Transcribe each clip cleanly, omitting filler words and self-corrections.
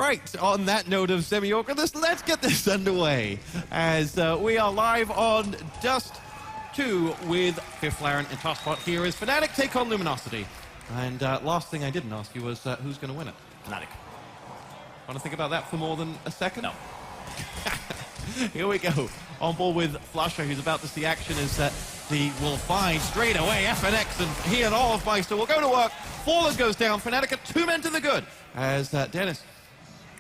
Right, on that note of semi-awkwardness, let's get this underway as we are live on Dust 2 with Fifth Laren and Tosspot. Here is Fnatic take on Luminosity. And last thing I didn't ask you was who's going to win it? Fnatic. Want to think about that for more than a second? No. Here we go. On board with Flusher, who's about to see action, is that he will find straight away FNX, and he and Olofmeister will go to work. Fallen goes down. Fnatic are 2 men to the good as Dennis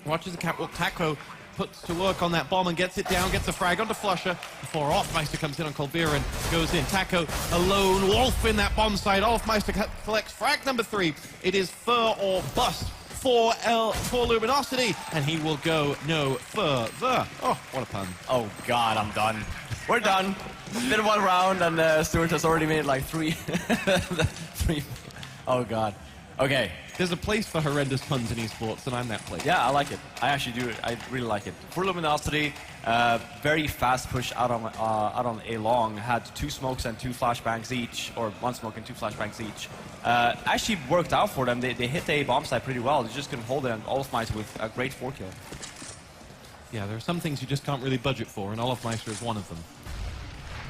watches the catwalk. Taco puts to work on that bomb and gets it down, gets a frag onto Flusher before Olofmeister comes in on Colvira and goes in. Taco, a lone wolf in that bomb site. Olofmeister collects frag number 3. It is fur or bust for Luminosity, and he will go no further. Oh, what a pun. Oh God, I'm done. We're done. It's been 1 round, and Stuart has already made like 3. 3. Oh God. Okay. There's a place for horrendous puns in esports, and I'm that place. Yeah, I like it. I actually do. I really like it. For Luminosity, very fast push out on a long. Had 2 smokes and 2 flashbangs each, or 1 smoke and 2 flashbangs each. Actually worked out for them. They hit the A bomb site pretty well. They just couldn't hold it, and Olofmeister with a great 4 kill. Yeah, there are some things you just can't really budget for, and Olofmeister is one of them.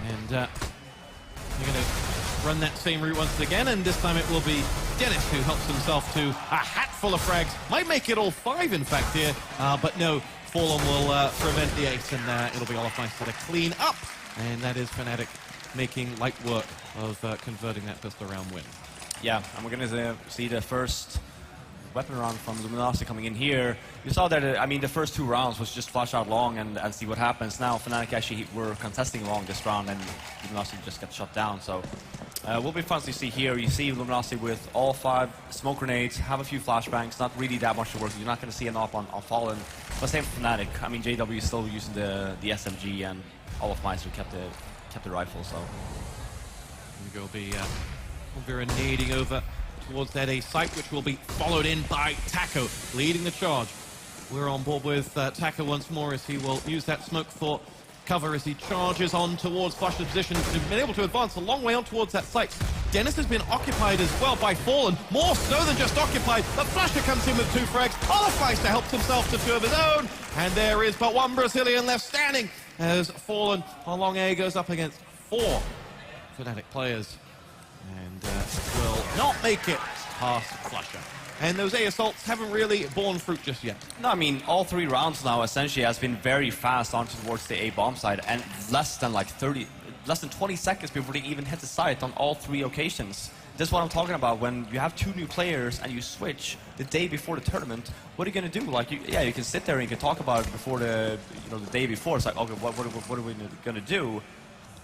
And you're going to run that same route once again, and this time it will be Dennis who helps himself to a hat full of frags. Might make it all 5, in fact, here, but no, Fallen will prevent the ace, and it'll be Olofmeister to clean up. And that is Fnatic making light work of converting that pistol round win. Yeah, and we're going to see the first weapon round from Luminosity coming in here. You saw that, I mean, the first 2 rounds was just flash out long and see what happens. Now Fnatic actually were contesting long this round, and Luminosity just got shut down. So will be fun to see here. You see Luminosity with all 5 smoke grenades, have a few flashbangs, not really that much to work with. You're not going to see an op on Fallen. But same for Fnatic. I mean, JW is still using the SMG, and Olofmeister kept the rifle. So we'll be nading over towards that A site, which will be followed in by Taco, leading the charge. We're on board with Taco once more as he will use that smoke for cover as he charges on towards Flusher's position. He's been able to advance a long way on towards that site. Dennis has been occupied as well by Fallen, more so than just occupied, but Flusher comes in with 2 frags. Olofmeister helps himself to 2 of his own, and there is but 1 Brazilian left standing as Fallen on long A goes up against 4 Fnatic players, and will not make it past Flusher. And those A assaults haven't really borne fruit just yet. no, I mean, all 3 rounds now essentially has been very fast on towards the A bomb side, and less than 20 seconds before they even hit the site on all 3 occasions. This is what I'm talking about. When you have 2 new players and you switch the day before the tournament, what are you going to do? Like, you can sit there and you can talk about it before the day before. It's like, okay, what are we going to do?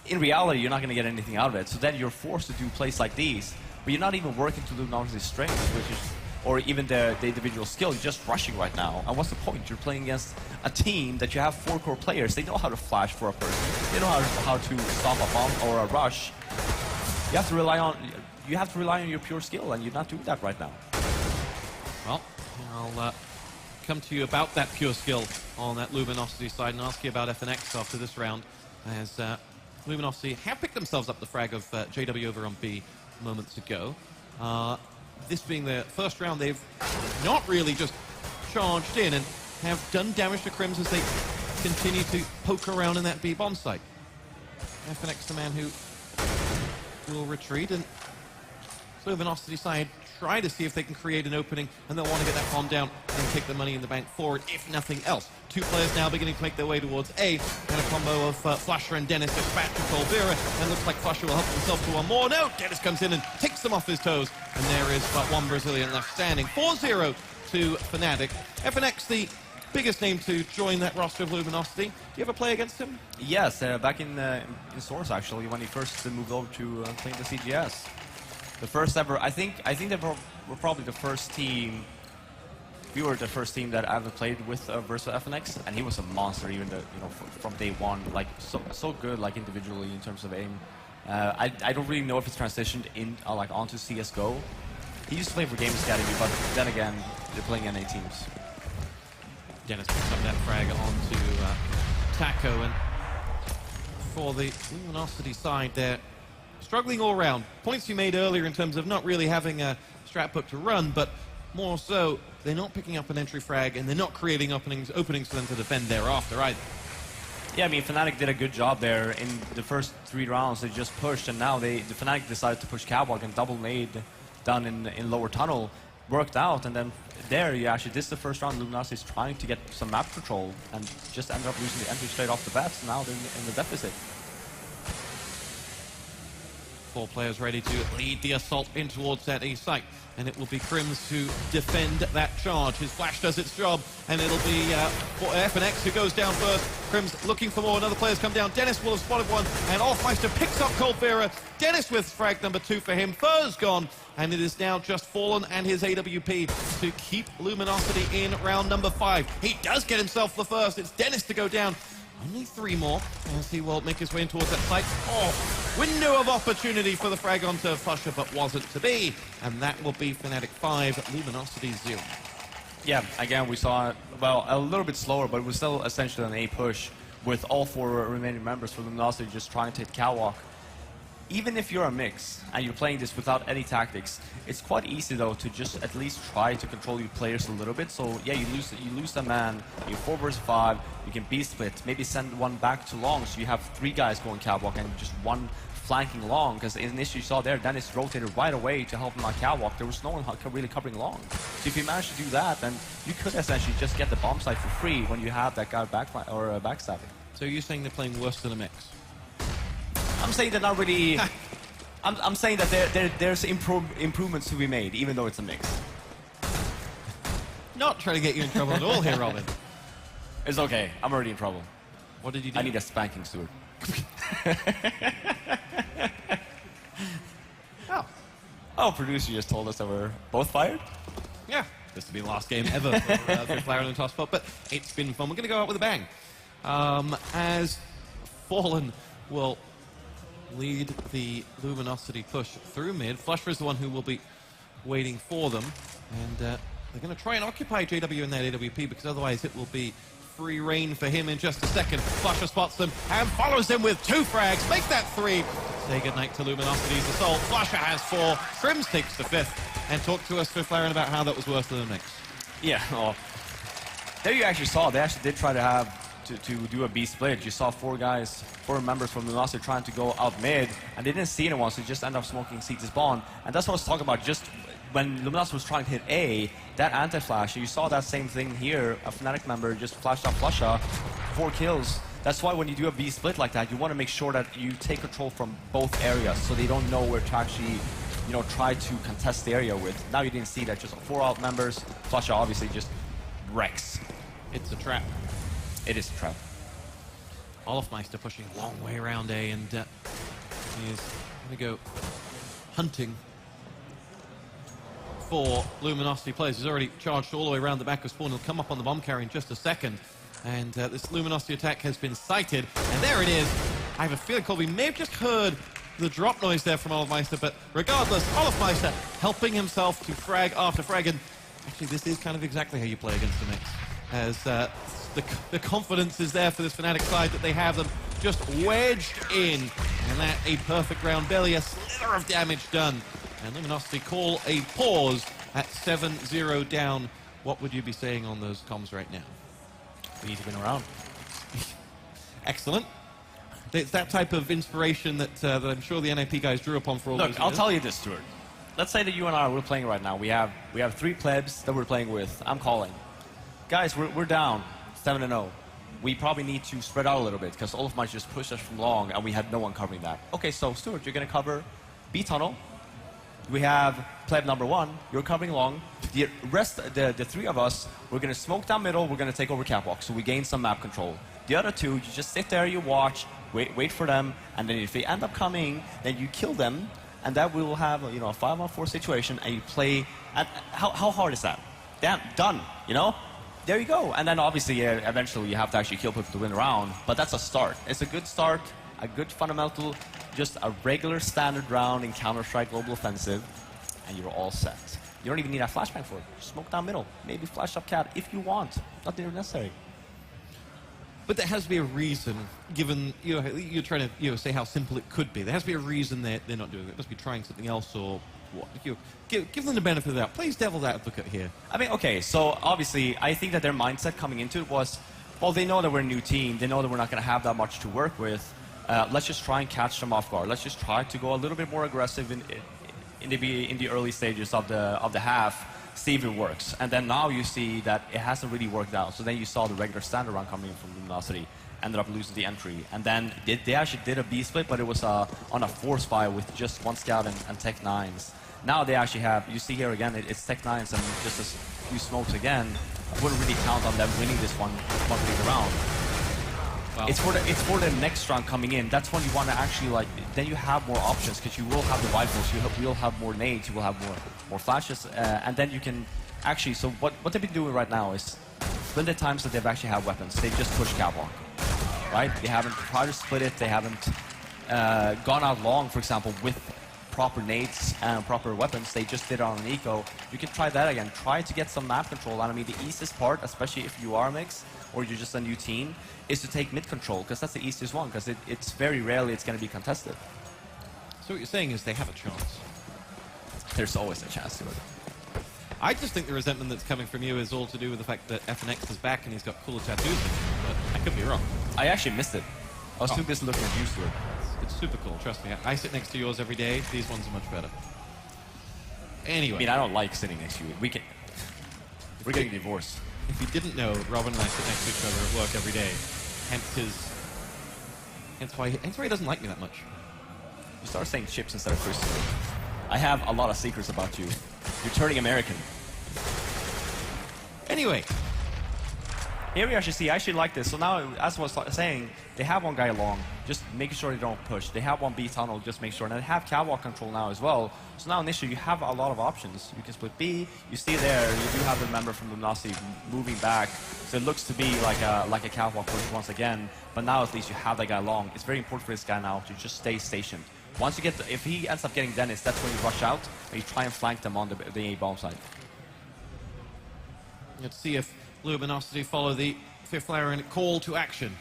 In reality, you're not going to get anything out of it. So then you're forced to do plays like these, but you're not even working to Luminosity's strengths, which is, or even the individual skill. You're just rushing right now. And what's the point? You're playing against a team that you have 4 core players. They know how to flash for a person. They know how to stop a bomb or a rush. You have to rely on your pure skill, and you're not doing that right now. Well, I'll come to you about that pure skill on that Luminosity side and ask you about FNX after this round, as Luminosity have picked themselves up the frag of JW over on B moments ago. This being their first round, they've not really just charged in and have done damage to Crims as they continue to poke around in that B bomb site. FNX, the man who will retreat, and Luminosity side try to see if they can create an opening, and they'll want to get that bomb down and take the money in the bank forward, if nothing else. 2 players now beginning to make their way towards A, and a combo of Flusher and Dennis dispatch to Colvira, and looks like Flusher will help himself to 1 more. No, Dennis comes in and takes them off his toes, and there is but 1 Brazilian left standing. 4-0 to Fnatic. FNX, the biggest name to join that roster of Luminosity. Do you ever play against him? Yes, back in Source, actually, when he first moved over to playing the CGS. The first ever, I think they were probably the first team. We were the first team that I ever played with versus FNX, and he was a monster even from day 1. Like so good, like individually in terms of aim. I don't really know if it's transitioned in like onto CS:GO. He used to play for Game Academy, but then again, they're playing NA teams. Dennis picks up that frag onto Taco, and for the Luminosity side there, struggling all around. Points you made earlier in terms of not really having a strat book to run, but more so, they're not picking up an entry frag, and they're not creating openings for them to defend thereafter either. Yeah, I mean, Fnatic did a good job there in the first 3 rounds. They just pushed, and now the Fnatic decided to push Catwalk and double nade down in lower tunnel. Worked out, and then there you actually, this is the first round. Luminosity is trying to get some map control and just ended up losing the entry straight off the bat. So now they're in the deficit. 4 players ready to lead the assault in towards that A site, and it will be Crims to defend that charge. His flash does its job, and it'll be FNX who goes down first. Crims looking for more. Another player's come down. Dennis will have spotted one, and Olofmeister picks up Cold Vera. Dennis with frag number 2 for him. Fur's gone, and it is now just Fallen and his AWP to keep Luminosity in round number 5. He does get himself the first. It's Dennis to go down. Only 3 more as he will make his way in towards that site. Oh, window of opportunity for the frag onto Flusher, but wasn't to be. And that will be Fnatic 5, Luminosity 0. Yeah, again, we saw, well, a little bit slower, but it was still essentially an A push with all 4 remaining members for Luminosity just trying to hit Catwalk. Even if you're a mix and you're playing this without any tactics, it's quite easy though to just at least try to control your players a little bit. So yeah, you lose a man, you're 4 versus 5, you can B split, maybe send one back to long, so you have 3 guys going Catwalk and just 1 flanking long. Because initially you saw there, Dennis rotated right away to help him on Catwalk. There was no one really covering long. So if you manage to do that, then you could essentially just get the bomb site for free when you have that guy backstabbing. So you're saying they're playing worse than a mix? I'm saying they're not really. I'm saying that there's improvements to be made, even though it's a mix. Not trying to get you in trouble at all here, Robin. It's okay. I'm already in trouble. What did you do? I need a spanking, Stuart. Oh, producer just told us that we're both fired? Yeah. This will be the last game ever for Flower and Toss Spot, but it's been fun. We're going to go out with a bang. As Fallen will lead the Luminosity push through mid. Flusher is the one who will be waiting for them. And they're going to try and occupy JW in that AWP, because otherwise it will be free reign for him in just a second. Flusher spots them and follows them with 2 frags. Makes that 3. Say goodnight to Luminosity's assault. Flusher has 4. Crims takes the 5th. And talk to us, Flaren, about how that was worse than the mix. Yeah, well, there you actually saw, they actually did try to have to do a B split. You saw 4 members from Luminosity trying to go out mid, and they didn't see anyone, so they just end up smoking C to spawn. And that's what I was talking about, just when Luminosity was trying to hit A, that anti-flash, you saw that same thing here. A Fnatic member just flashed out Flusha, 4 kills. That's why when you do a B split like that, you want to make sure that you take control from both areas, so they don't know where to actually, you know, try to contest the area with. Now you didn't see that, just 4 out members. Flusha obviously just wrecks. It's a trap. It is a trap. Olofmeister pushing a long way around A, and he is going to go hunting for Luminosity players. He's already charged all the way around the back of spawn. He'll come up on the bomb carrier in just a second. And this Luminosity attack has been sighted. And there it is. I have a feeling Colby may have just heard the drop noise there from Olofmeister, but regardless, Olofmeister helping himself to frag after frag. And actually, this is kind of exactly how you play against the mix. As the confidence is there for this Fnatic side that they have them just wedged in. And that a perfect round, barely a slither of damage done. And Luminosity call a pause at 7-0 down. What would you be saying on those comms right now? We need to win a round. Excellent. It's that type of inspiration that I'm sure the NIP guys drew upon for all those years. Look, I'll tell you this, Stuart. Let's say that you and I we're playing right now. We have 3 plebs that we're playing with. I'm calling. Guys, we're down 7-0. We probably need to spread out a little bit because Olofmeister just pushed us from long and we had no one covering that. Okay, so Stuart, you're going to cover B tunnel. We have pleb number 1. You're covering long. The rest, the 3 of us, we're going to smoke down middle. We're going to take over catwalk, so we gain some map control. The other 2, you just sit there, you watch, wait for them, and then if they end up coming, then you kill them, and that we will have a 5-on-4 situation, and you play. How hard is that? Damn, done. There you go. And then obviously, eventually you have to actually kill people to win a round, but that's a start. It's a good start, a good fundamental, just a regular standard round in Counter-Strike Global Offensive, and you're all set. You don't even need a flashbang for it. Just smoke down middle, maybe flash up cat if you want. Nothing necessary. But there has to be a reason, given you're trying to say how simple it could be. There has to be a reason they're not doing it. They must be trying something else or what? Give them the benefit of the doubt. Please devil's advocate here. I mean, okay, so obviously, I think that their mindset coming into it was, well, they know that we're a new team. They know that we're not going to have that much to work with. Let's just try and catch them off guard. Let's just try to go a little bit more aggressive in the early stages of the half, see if it works. And then now you see that it hasn't really worked out. So then you saw the regular standard run coming in from Luminosity, ended up losing the entry. And then they actually did a B split, but it was on a force fire with just one scout and Tech 9s. Now they actually have, you see here again, it's Tech 9s and just a few smokes again. I wouldn't really count on them winning this one big round. Wow. It's for the next round coming in. That's when you want to actually, like, then you have more options, because you will have the rifles, you will have more nades, you will have more flashes, and then you can actually, so what they've been doing right now is, limited times that they've actually had weapons, they just push catwalk, right? They haven't tried to split it, they haven't gone out long, for example, with proper nades and proper weapons. They just did it on an eco. You can try that again. Try to get some map control. And I mean, the easiest part, especially if you are mixed or you're just a new team, is to take mid control, because that's the easiest one, because it's very rarely it's going to be contested. So what you're saying is they have a chance. There's always a chance to it. I just think the resentment that's coming from you is all to do with the fact that FNX is back and he's got cooler tattoos, but I could be wrong. I actually missed it. I was too busy looking used to it. It's super cool, trust me. I sit next to yours every day. These ones are much better. Anyway. I mean, I don't like sitting next to you. We're getting divorced. If you didn't know, Robin and I sit next to each other at work every day. Hence why he doesn't like me that much. You start saying chips instead of Chris. I have a lot of secrets about you. You're turning American. Anyway. Here we actually see, I actually like this. So now, as I was saying, they have one guy along, just making sure they don't push. They have one B tunnel, just make sure. And they have catwalk control now as well. So now initially, you have a lot of options. You can split B. You see there, you do have the member from Luminosity moving back. So it looks to be like a catwalk push once again. But now at least you have that guy along. It's very important for this guy now to just stay stationed. Once you get, if he ends up getting Dennis, that's when you rush out and you try and flank them on the A bomb side. Let's see if Luminosity follow the fifth layer and call to action.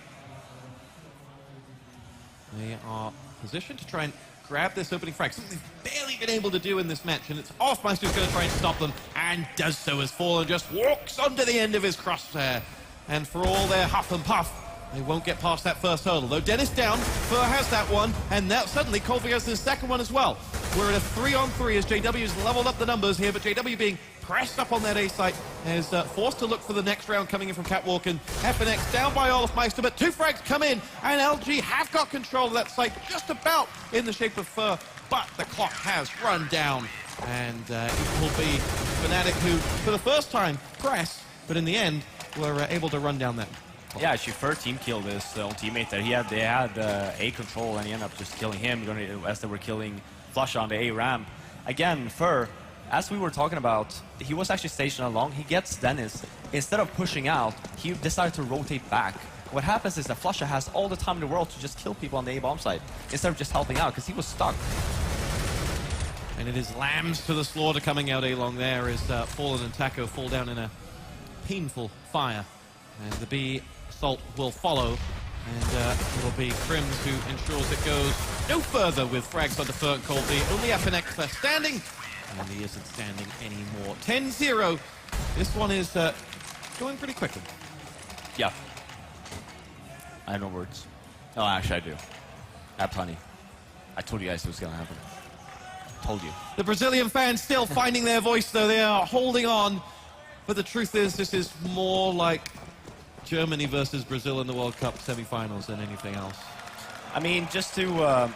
They are positioned to try and grab this opening frag, something they've barely been able to do in this match, and it's Offmeister who's going to try and stop them, and does so as Fallen just walks onto the end of his crosshair. And for all their huff and puff, they won't get past that first hurdle. Though Dennis down, Fur has that one, and now suddenly Colby has the second one as well. We're at a 3-on-3 as JW has leveled up the numbers here, but JW being pressed up on that A site is forced to look for the next round coming in from Catwalk, and FNX down by Olafmeister, but two frags come in, and LG have got control of that site just about in the shape of Fur, but the clock has run down, and it will be Fnatic who, for the first time, press, but in the end, were able to run down that. Yeah, actually, Fur team killed his own teammate there. They had A control, and he ended up just killing him as they were killing Flush on the A ramp. Again, Fur, as we were talking about, he was actually stationed along. He gets Dennis. Instead of pushing out, he decided to rotate back. What happens is that Flusha has all the time in the world to just kill people on the A bomb side instead of just helping out, because he was stuck. And it is lambs to the slaughter coming out along there as Fallen and Taco fall down in a painful fire. And the B assault will follow. And it'll be Crims who ensures it goes no further with frags onto Fur and Cold B. Only FNX left standing. And he isn't standing anymore. 10-0. This one is going pretty quickly. Yeah. I have no words. No, actually I do. I have plenty. I told you guys it was going to happen. Told you. The Brazilian fans still finding their voice, though. They are holding on. But the truth is, this is more like Germany versus Brazil in the World Cup semifinals than anything else. I mean, just to...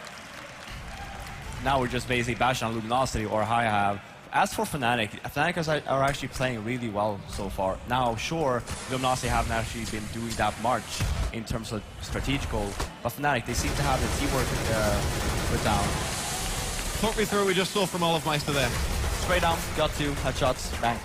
now we're just basically bashing on Luminosity or High Have. As for Fnatic are actually playing really well so far. Now, sure, Luminosity haven't actually been doing that much in terms of strategical, but Fnatic, they seem to have the teamwork put down. Talk me through what we just saw from Olafmeister there. Straight down, got two, headshots, bang.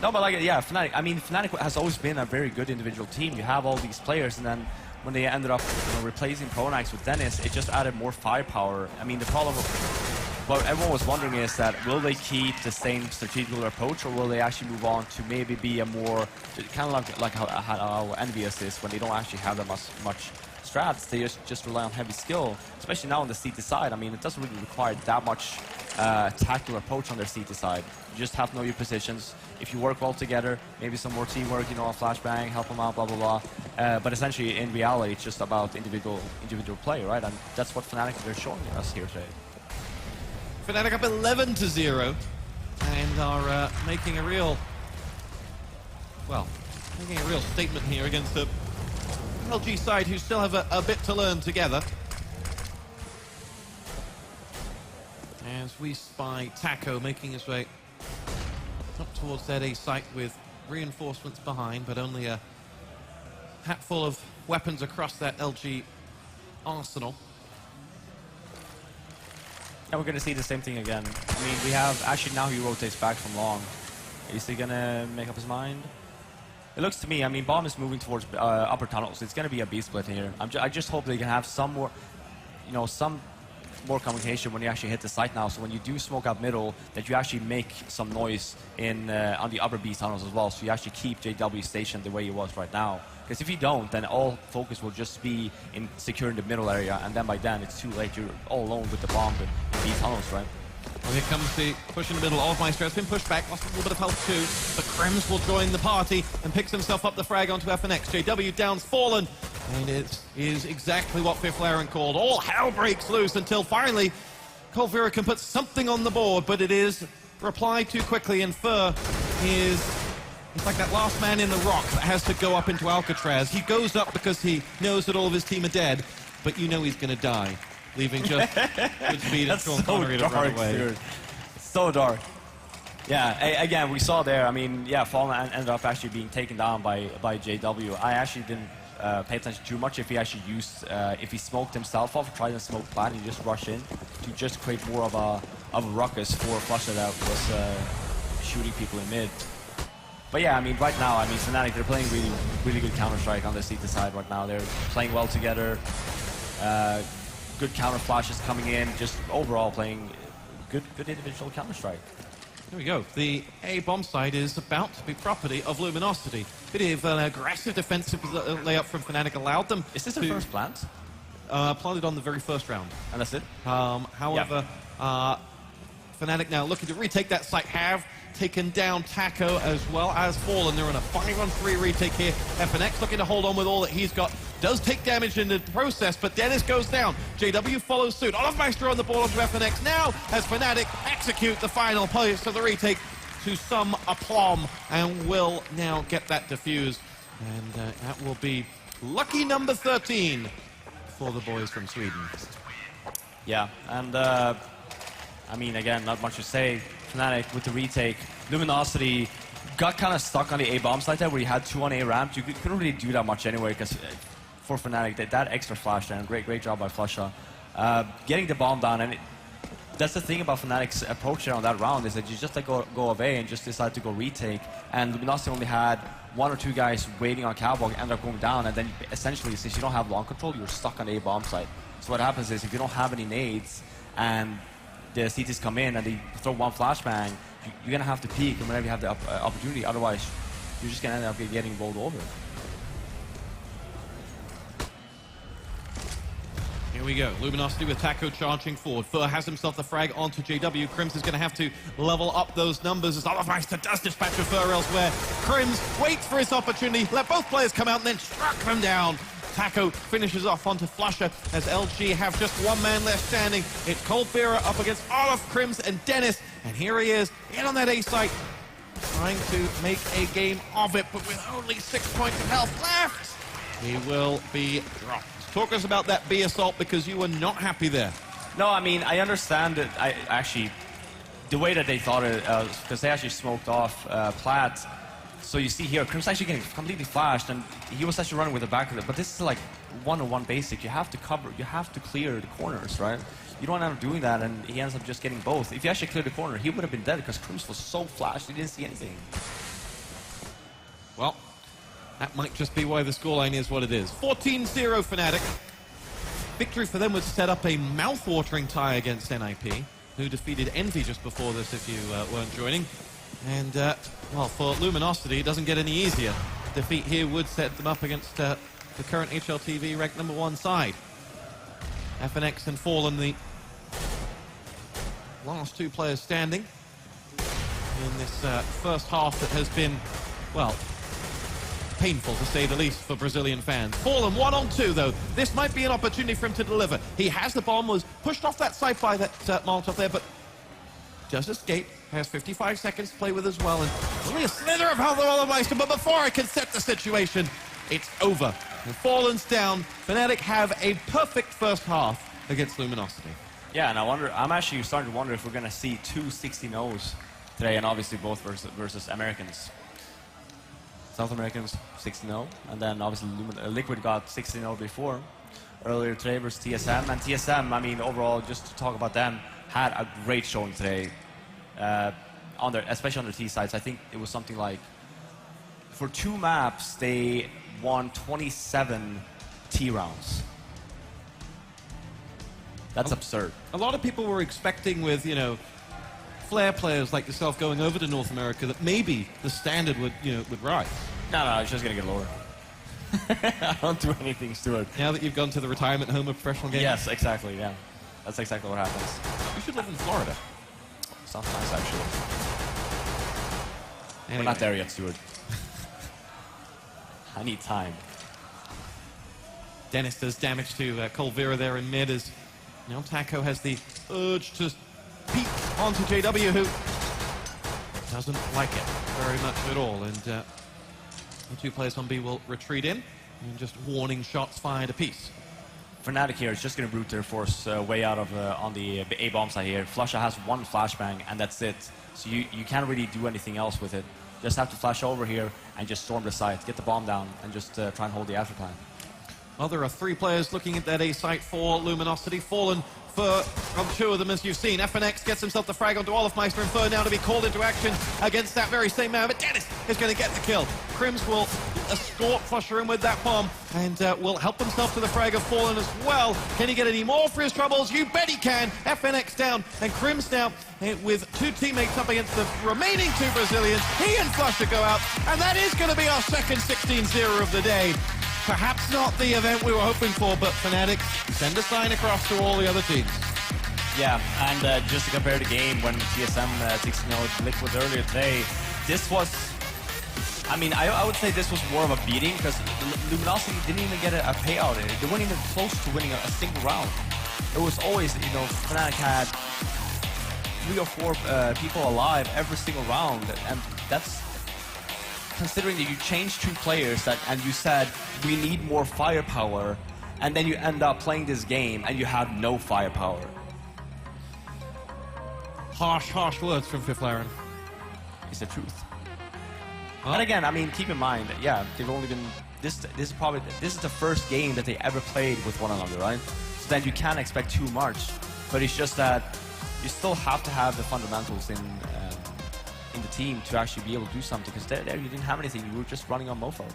No, but like, yeah, Fnatic, I mean, Fnatic has always been a very good individual team. You have all these players, and then when they ended up replacing Pronax with Dennis, it just added more firepower. I mean, the problem with what everyone was wondering is that will they keep the same strategical approach, or will they actually move on to maybe be a more kind of like how Envious is when they don't actually have that much strats. They just rely on heavy skill, especially now on the CT side. I mean, it doesn't really require that much tactical approach on their CT side. You just have to know your positions. If you work well together, maybe some more teamwork, you know, a flashbang, help them out, blah, blah, blah. But essentially, in reality, it's just about individual play, right? And that's what Fnatic are showing us here today. Fnatic up 11-0 and are making a real statement here against the LG side, who still have a bit to learn together. As we spy Taco making his way up towards that A site with reinforcements behind, but only a hatful of weapons across that LG arsenal. And we're going to see the same thing again. I mean, we have... Actually, now he rotates back from long. Is he going to make up his mind? It looks to me, I mean, Bomb is moving towards upper tunnels. It's going to be a B-split here. I just hope they can have some more... You know, some more communication when you actually hit the site now. So when you do smoke out middle, that you actually make some noise in on the upper B tunnels as well. So you actually keep JW stationed the way he was right now. Because if you don't, then all focus will just be in securing the middle area, and then by then it's too late. You're all alone with the bomb in B tunnels, right? Well, here comes the push in the middle. Maestro has been pushed back, lost a little bit of health too. But Krems will join the party and picks himself up the frag onto FNX. JW down's fallen, and it is exactly what Fifth Laren called. All hell breaks loose until finally Colvera can put something on the board, but it is replied too quickly, and Fur is... It's like that last man in the rock that has to go up into Alcatraz. He goes up because he knows that all of his team are dead, but you know he's going to die, leaving just good speed and Sean Connery to run away. Dude. So dark. Yeah, again, we saw there, I mean, yeah, Fallen ended up actually being taken down by JW. I actually didn't pay attention too much if he actually used, if he smoked himself off, tried to smoke plant, and just rush in to just create more of a ruckus for Flusha that was shooting people in mid. But yeah, I mean, right now, I mean, Fnatic, they're playing really good Counter-Strike on the CT side right now. They're playing well together. Good counter flashes coming in. Just overall playing good individual Counter-Strike. Here we go. The A bomb side is about to be property of Luminosity. Bit of an aggressive defensive layup from Fnatic allowed them. Is this their first plant? Planted on the very first round. And that's it? However, Fnatic now looking to retake that site. Have taken down Taco as well as Fallen. They're in a 5-on-3 retake here. FNX looking to hold on with all that he's got. Does take damage in the process, but Dennis goes down. JW follows suit. Maestro on the ball onto FNX now as Fnatic execute the final place of the retake to some aplomb and will now get that defused. And that will be lucky number 13 for the boys from Sweden. Yeah, and I mean, again, not much to say. Fnatic with the retake. Luminosity got kind of stuck on the A bomb site there where you had 2 on A ramp. You couldn't really do that much anyway because for Fnatic, that extra flash down, great job by Flusha. Getting the bomb down, and that's the thing about Fnatic's approach there on that round is that you just like go away and just decide to go retake. And Luminosity only had 1 or 2 guys waiting on Cowboy, end up going down, and then essentially, since you don't have long control, you're stuck on the A bomb site. So what happens is if you don't have any nades and the CTs come in and they throw 1 flashbang, you're going to have to peek whenever you have the opportunity. Otherwise, you're just going to end up getting rolled over. Here we go. Luminosity with Taco charging forward. Fur has himself the frag onto JW. Krims is going to have to level up those numbers as Meister does dispatch a Fur elsewhere. Krims waits for his opportunity, let both players come out and then struck them down. Taco finishes off onto Flusha as LG have just 1 man left standing. It's Colvera up against Olaf, Krims, and Dennis. And here he is, in on that A site, trying to make a game of it, but with only 6 points of health left, he will be dropped. Talk us about that B assault, because you were not happy there. No, I mean, I understand that. I actually, the way that they thought it, because they actually smoked off Platt. So you see here, Krims actually getting completely flashed, and he was actually running with the back of it. But this is like 1-on-1 basic. You have to cover, you have to clear the corners, right? You don't end up doing that, and he ends up just getting both. If you actually cleared the corner, he would have been dead because Krims was so flashed, he didn't see anything. Well, that might just be why the scoreline is what it is. 14-0 Fnatic. Victory for them would set up a mouth-watering tie against NIP. who defeated Envy just before this, if you weren't joining. And, well, for Luminosity, it doesn't get any easier. Defeat here would set them up against the current HLTV ranked #1 side. FNX and Fallen, the last two players standing in this first half that has been, well, painful to say the least for Brazilian fans. Fallen 1-on-2 though. This might be an opportunity for him to deliver. He has the bomb, was pushed off that side by that Molotov there, but does escape. Has 55 seconds to play with as well, and only a slither of health on the Meister, but before I can set the situation, it's over. And Fallen's down. Fnatic have a perfect first half against Luminosity. Yeah, and I'm actually starting to wonder if we're going to see two 16-0s today, and obviously both versus Americans. South Americans 16-0, and then obviously Liquid got 16-0 before, earlier today versus TSM. And TSM, I mean, overall, just to talk about them, had a great showing today, especially on their T sides. I think it was something like, for 2 maps, they won 27 T rounds. That's absurd. A lot of people were expecting with, you know, Flare players like yourself going over to North America that maybe the standard would, you know, would rise. No, it's just going to get lower. I don't do anything to it. Now that you've gone to the retirement home of professional gaming? Yes, exactly, yeah. That's exactly what happens. You should live in Florida. Sounds nice, actually. Anyway. We're not there yet, Stuart. I need time. Dennis does damage to Colvera there in mid as now Taco has the urge to peek onto JW, who doesn't like it very much at all. And the 2 players on B will retreat in, and just warning shots fired apiece. Fnatic here is just going to route their force way out of on the A bomb side here. Flusha has 1 flashbang, and that's it. So you can't really do anything else with it. Just have to flash over here and just storm the site, get the bomb down, and just try and hold the afterplan. Well, there are 3 players looking at that A site for Luminosity. Fallen for 2 of them, as you've seen. FNX gets himself the frag onto Olafmeister, and Fur now to be called into action against that very same man. But Dennis is going to get the kill. Crims will escort Flusher in with that bomb, and will help himself to the frag of Fallen as well. Can he get any more for his troubles? You bet he can. FNX down, and Crims now with 2 teammates up against the remaining 2 Brazilians. He and Flusher go out, and that is going to be our second 16-0 of the day. Perhaps not the event we were hoping for, but Fnatic send a sign across to all the other teams. Yeah, and just to compare the game when TSM 16-0 Liquid earlier today, this was, I mean, I would say this was more of a beating because Luminosity didn't even get a payout. They weren't even close to winning a single round. It was always, you know, Fnatic had 3 or 4 people alive every single round, and that's considering that you changed 2 players and you said we need more firepower, and then you end up playing this game and you have no firepower. Harsh words from Fifth Laren. It's the truth. Well, and again, I mean, keep in mind, yeah, they've only been this is the first game that they ever played with one another, right? So then you can't expect too much, but it's just that you still have to have the fundamentals in the team to actually be able to do something, because there you didn't have anything. You were just running on mofo.